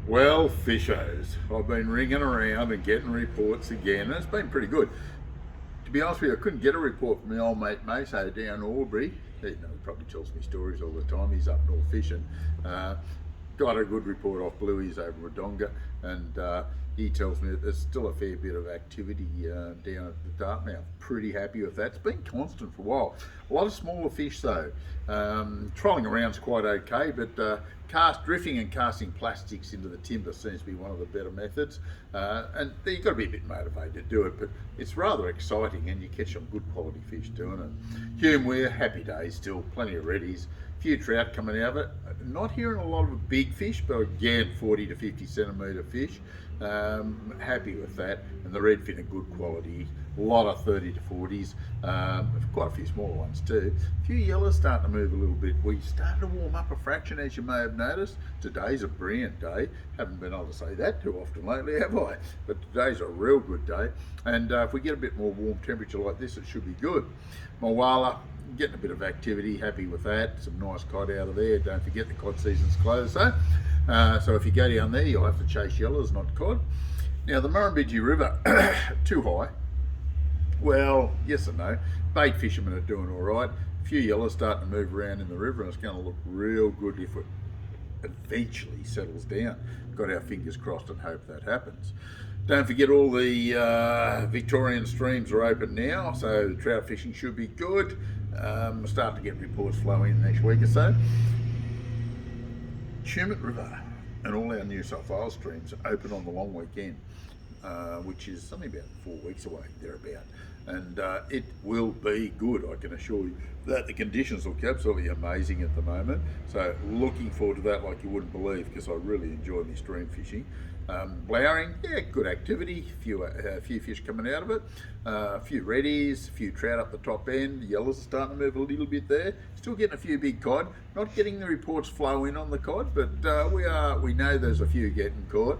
Well, fishers, I've been ringing around and getting reports again, and it's been pretty good. To be honest with you, I couldn't get a report from my old mate Maso down Albury. He probably tells me stories all the time. He's up north fishing. Uh, got a good report off Bluey's over Wodonga, and he tells me that there's still a fair bit of activity down at the Dartmouth. Pretty happy with that. It's been constant for a while. A lot of smaller fish though. Trolling around's quite okay, but drifting and casting plastics into the timber seems to be one of the better methods. And you've got to be a bit motivated to do it, but it's rather exciting and you catch some good quality fish doing it. Hume Weir, happy days still, plenty of reddies. Few trout coming out of it. Not hearing a lot of big fish, but again 40 to 50 centimetre fish. Happy with that, and the redfin are good quality. A lot of 30 to 40s. Quite a few smaller ones too. A few yellows starting to move a little bit. We started to warm up a fraction, as you may have noticed. Today's a brilliant day. Haven't been able to say that too often lately, have I? But today's a real good day, and if we get a bit more warm temperature like this, it should be good. Mawala, getting a bit of activity, happy with that. Some nice cod out of there. Don't forget the cod season's closed though. So if you go down there, you'll have to chase yellows, not cod. Now the Murrumbidgee River, too high. Well, yes and no. Bait fishermen are doing all right. A few yellows starting to move around in the river, and it's going to look real good if it eventually settles down. Got our fingers crossed and hope that happens. Don't forget all the Victorian streams are open now, so the trout fishing should be good. We'll start to get reports flowing in the next week or so. Compleat River and all our New South Wales streams are open on the long weekend, which is something about 4 weeks away, thereabout. And it will be good, I can assure you that the conditions look absolutely amazing at the moment. So looking forward to that like you wouldn't believe, because I really enjoy my stream fishing. Blowering, yeah, good activity, a few fish coming out of it, a few reddies, a few trout up the top end. The yellows are starting to move a little bit there. Still getting a few big cod. Not getting the reports flow in on the cod, but we know there's a few getting caught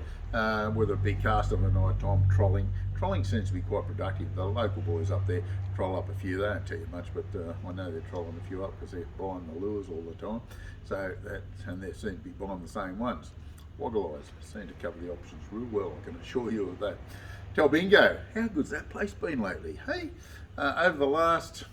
with a big cast of a night time trolling. Trolling seems to be quite productive. The local boys up there troll up a few. They don't tell you much, but I know they're trolling a few up because they're buying the lures all the time. And they seem to be buying the same ones. Wagga seem to cover the options real well, I can assure you of that. Talbingo, how good's that place been lately? Hey, over the last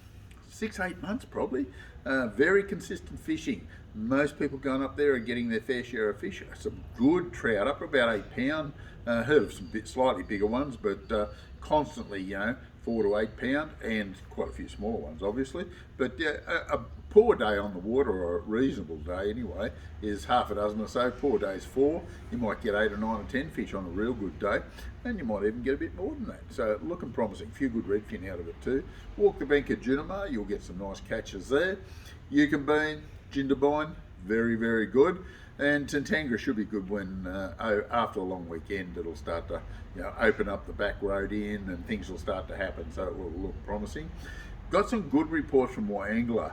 6-8 months probably, very consistent fishing. Most people going up there and getting their fair share of fish. Some good trout, up about 8 pound. Heard of some slightly bigger ones, but constantly, 4 to 8 pound, and quite a few smaller ones, obviously. But a poor day on the water, or a reasonable day anyway, is half a dozen or so. Poor day's 4. You might get 8 or 9 or 10 fish on a real good day, and you might even get a bit more than that. So looking promising. A few good redfin out of it too. Walk the bank at Junima, you'll get some nice catches there. Yukonbean, Jindabyne, very, very good. And Tintangara should be good when after a long weekend it'll start to open up the back road in, and things will start to happen, so it will look promising. Got some good reports from Wagga.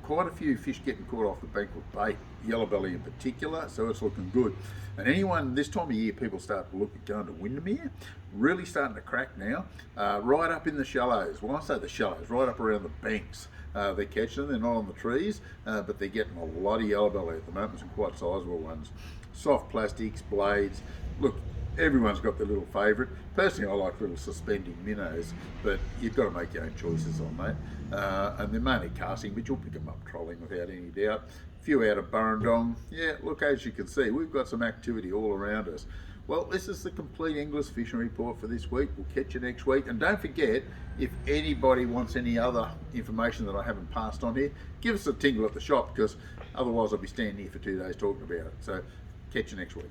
Quite a few fish getting caught off the bank with bait, yellow belly in particular, so it's looking good. And anyone, this time of year, people start to look at going to Windermere, really starting to crack now, right up in the shallows. When I say the shallows, right up around the banks. They're catching them, they're not on the trees, but they're getting a lot of yellow belly at the moment, some quite sizable ones. Soft plastics, blades, look, everyone's got their little favourite. Personally, I like little suspending minnows, but you've got to make your own choices on that. And they're mainly casting, but you'll pick them up trolling without any doubt. A few out of Burrendong. Yeah, look, as you can see, we've got some activity all around us. Well, this is the Complete English Fishing Report for this week. We'll catch you next week. And don't forget, if anybody wants any other information that I haven't passed on here, give us a tingle at the shop, because otherwise I'll be standing here for 2 days talking about it. So catch you next week.